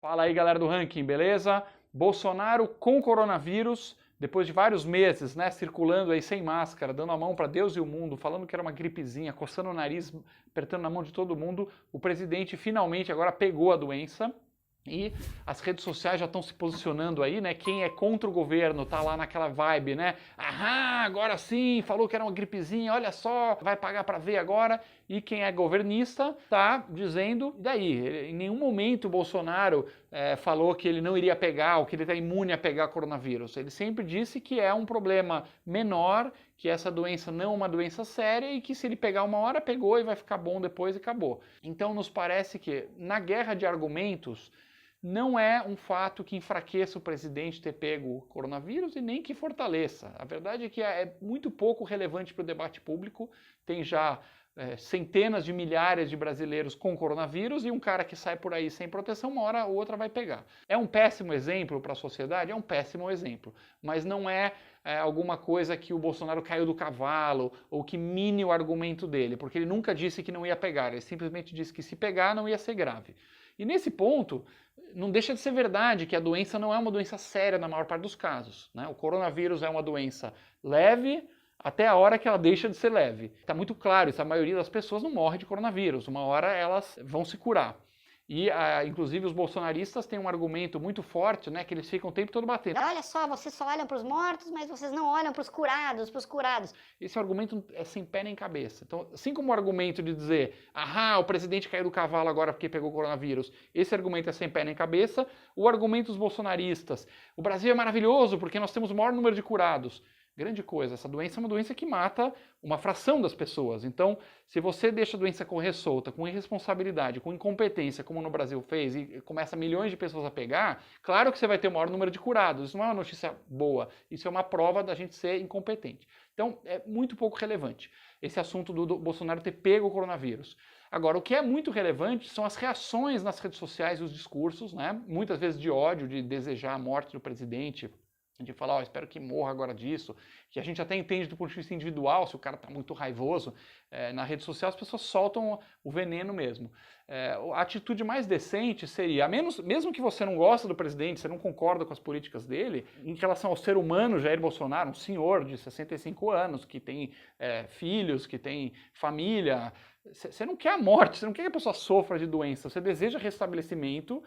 Fala aí, galera do Ranking, beleza? Bolsonaro com coronavírus, depois de vários meses, né, circulando aí sem máscara, dando a mão para Deus e o mundo, falando que era uma gripezinha, coçando o nariz, apertando na mão de todo mundo, o presidente finalmente agora pegou a doença. E as redes sociais já estão se posicionando aí, né? Quem é contra o governo tá lá naquela vibe, né? Aham, agora sim, falou que era uma gripezinha, olha só, vai pagar para ver agora. E quem é governista tá dizendo, e daí? Em nenhum momento o Bolsonaro falou que ele não iria pegar, ou que ele está imune a pegar coronavírus. Ele sempre disse que é um problema menor, que essa doença não é uma doença séria e que se ele pegar uma hora, pegou e vai ficar bom depois e acabou. Então nos parece que na guerra de argumentos, não é um fato que enfraqueça o presidente ter pego o coronavírus e nem que fortaleça. A verdade é que é muito pouco relevante para o debate público. Tem já centenas de milhares de brasileiros com coronavírus e um cara que sai por aí sem proteção, uma hora ou outra vai pegar. É um péssimo exemplo para a sociedade? É um péssimo exemplo. Mas não é alguma coisa que o Bolsonaro caiu do cavalo ou que mine o argumento dele, porque ele nunca disse que não ia pegar, ele simplesmente disse que se pegar não ia ser grave. E nesse ponto, não deixa de ser verdade que a doença não é uma doença séria na maior parte dos casos, né? O coronavírus é uma doença leve até a hora que ela deixa de ser leve. Está muito claro isso, a maioria das pessoas não morre de coronavírus, uma hora elas vão se curar. E, inclusive, os bolsonaristas têm um argumento muito forte, né, que eles ficam o tempo todo batendo. Olha só, vocês só olham para os mortos, mas vocês não olham para os curados, para os curados. Esse argumento é sem pé nem cabeça. Então, assim como o argumento de dizer, o presidente caiu do cavalo agora porque pegou coronavírus, esse argumento é sem pé nem cabeça. O argumento dos bolsonaristas, o Brasil é maravilhoso porque nós temos o maior número de curados. Grande coisa, essa doença é uma doença que mata uma fração das pessoas. Então, se você deixa a doença correr solta, com irresponsabilidade, com incompetência, como no Brasil fez, e começa milhões de pessoas a pegar, claro que você vai ter o maior número de curados. Isso não é uma notícia boa, isso é uma prova da gente ser incompetente. Então, é muito pouco relevante esse assunto do Bolsonaro ter pego o coronavírus. Agora, o que é muito relevante são as reações nas redes sociais e os discursos, né? Muitas vezes de ódio, de desejar a morte do presidente, de falar, espero que morra agora disso, que a gente até entende do ponto de vista individual, se o cara está muito raivoso, na rede social as pessoas soltam o veneno mesmo. A atitude mais decente seria, mesmo que você não gosta do presidente, você não concorda com as políticas dele, em relação ao ser humano Jair Bolsonaro, um senhor de 65 anos, que tem filhos, que tem família, você não quer a morte, você não quer que a pessoa sofra de doença, você deseja restabelecimento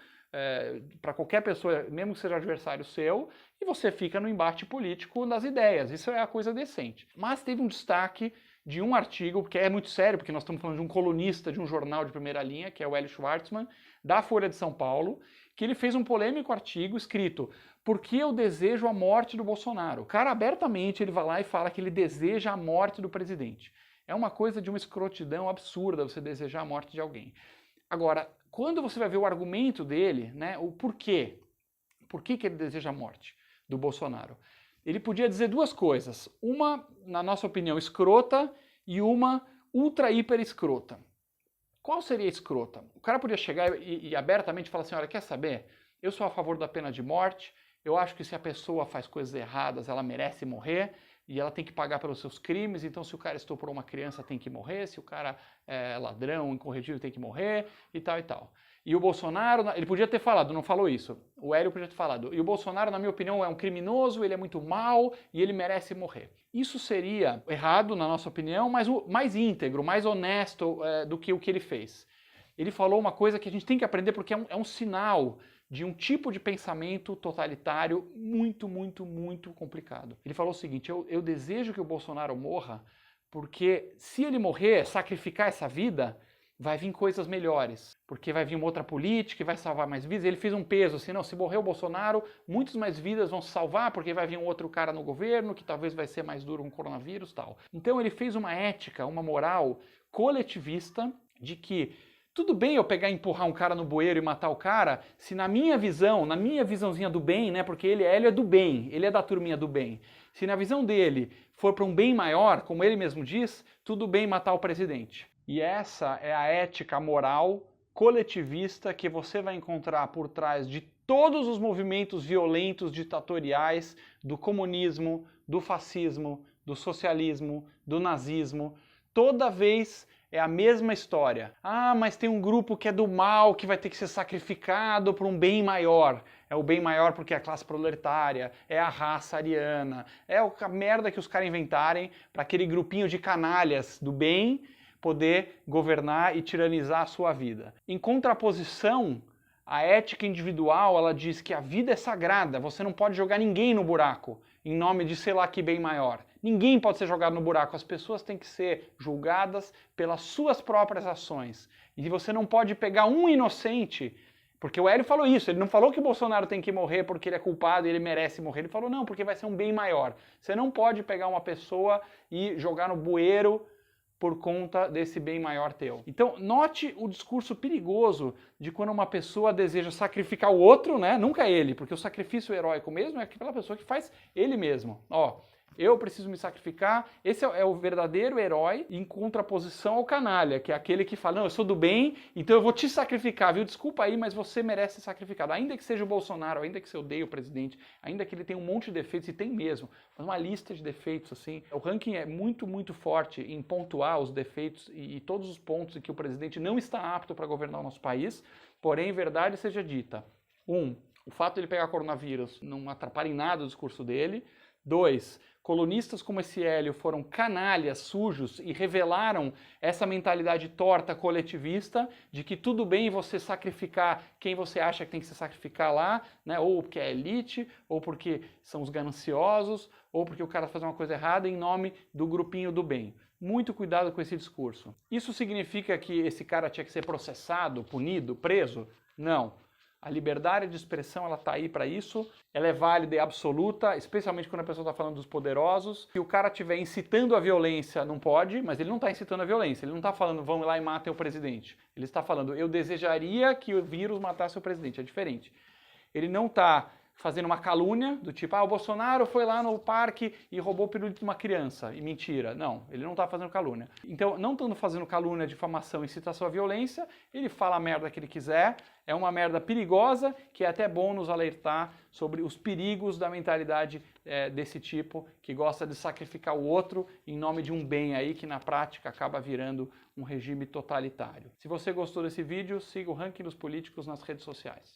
para qualquer pessoa, mesmo que seja adversário seu, e você fica no embate político das ideias. Isso é a coisa decente. Mas teve um destaque de um artigo, que é muito sério, porque nós estamos falando de um colunista de um jornal de primeira linha, que é o Hélio Schwartzman, da Folha de São Paulo, que ele fez um polêmico artigo escrito "Por que eu desejo a morte do Bolsonaro?". O cara abertamente ele vai lá e fala que ele deseja a morte do presidente. É uma coisa de uma escrotidão absurda você desejar a morte de alguém. Agora, quando você vai ver o argumento dele, né, o porquê, por que ele deseja a morte do Bolsonaro, ele podia dizer duas coisas, uma, na nossa opinião, escrota e uma ultra hiper escrota. Qual seria a escrota? O cara podia chegar e abertamente falar assim, olha, quer saber? Eu sou a favor da pena de morte, eu acho que se a pessoa faz coisas erradas, ela merece morrer, e ela tem que pagar pelos seus crimes, então se o cara estuprou uma criança tem que morrer, se o cara é ladrão, incorrigível tem que morrer, e tal e tal. E o Bolsonaro, ele podia ter falado, não falou isso, o Hélio podia ter falado, e o Bolsonaro, na minha opinião, é um criminoso, ele é muito mau e ele merece morrer. Isso seria errado, na nossa opinião, mas mais íntegro, mais honesto do que o que ele fez. Ele falou uma coisa que a gente tem que aprender porque é um sinal de um tipo de pensamento totalitário muito, muito, muito complicado. Ele falou o seguinte, eu desejo que o Bolsonaro morra porque se ele morrer, sacrificar essa vida, vai vir coisas melhores, porque vai vir uma outra política e vai salvar mais vidas. Ele fez um peso assim, não, se morrer o Bolsonaro, muitas mais vidas vão se salvar, porque vai vir um outro cara no governo, que talvez vai ser mais duro com o coronavírus e tal. Então ele fez uma ética, uma moral coletivista de que tudo bem eu pegar e empurrar um cara no bueiro e matar o cara, se na minha visão, na minha visãozinha do bem, né, porque ele é do bem, ele é da turminha do bem, se na visão dele for para um bem maior, como ele mesmo diz, tudo bem matar o presidente. E essa é a ética moral coletivista que você vai encontrar por trás de todos os movimentos violentos ditatoriais do comunismo, do fascismo, do socialismo, do nazismo. Toda vez É a mesma história. Ah, mas tem um grupo que é do mal, que vai ter que ser sacrificado por um bem maior. É o bem maior porque é a classe proletária, é a raça ariana, é a merda que os caras inventarem para aquele grupinho de canalhas do bem poder governar e tiranizar a sua vida. Em contraposição, a ética individual, ela diz que a vida é sagrada, você não pode jogar ninguém no buraco em nome de sei lá que bem maior. Ninguém pode ser jogado no buraco, as pessoas têm que ser julgadas pelas suas próprias ações. E você não pode pegar um inocente, porque o Hélio falou isso, ele não falou que o Bolsonaro tem que morrer porque ele é culpado e ele merece morrer, ele falou não, porque vai ser um bem maior. Você não pode pegar uma pessoa e jogar no bueiro por conta desse bem maior teu. Então, note o discurso perigoso de quando uma pessoa deseja sacrificar o outro, né? Nunca ele, porque o sacrifício heróico mesmo é aquela pessoa que faz ele mesmo. Ó, eu preciso me sacrificar, esse é o verdadeiro herói em contraposição ao canalha, que é aquele que fala, não, eu sou do bem, então eu vou te sacrificar, viu? Desculpa aí, mas você merece ser sacrificado. Ainda que seja o Bolsonaro, ainda que você odeie o presidente, ainda que ele tenha um monte de defeitos, e tem mesmo, uma lista de defeitos, assim. O ranking é muito, muito forte em pontuar os defeitos e todos os pontos em que o presidente não está apto para governar o nosso país, porém, verdade seja dita. O fato de ele pegar coronavírus não atrapalha em nada o discurso dele. 2, colunistas como esse Hélio foram canalhas, sujos e revelaram essa mentalidade torta coletivista de que tudo bem você sacrificar quem você acha que tem que se sacrificar lá, né? Ou porque é elite, ou porque são os gananciosos, ou porque o cara faz uma coisa errada em nome do grupinho do bem. Muito cuidado com esse discurso. Isso significa que esse cara tinha que ser processado, punido, preso? Não. A liberdade de expressão, ela está aí para isso, ela é válida e absoluta, especialmente quando a pessoa está falando dos poderosos. Se o cara estiver incitando a violência, não pode, mas ele não está incitando a violência, ele não está falando, vão lá e matem o presidente. Ele está falando, eu desejaria que o vírus matasse o presidente, é diferente. Ele não está fazendo uma calúnia, do tipo, o Bolsonaro foi lá no parque e roubou o pirulito de uma criança, e mentira. Não, ele não está fazendo calúnia. Então, não estando fazendo calúnia, difamação e incitação à violência, ele fala a merda que ele quiser, é uma merda perigosa, que é até bom nos alertar sobre os perigos da mentalidade desse tipo, que gosta de sacrificar o outro em nome de um bem aí, que na prática acaba virando um regime totalitário. Se você gostou desse vídeo, siga o Ranking dos Políticos nas redes sociais.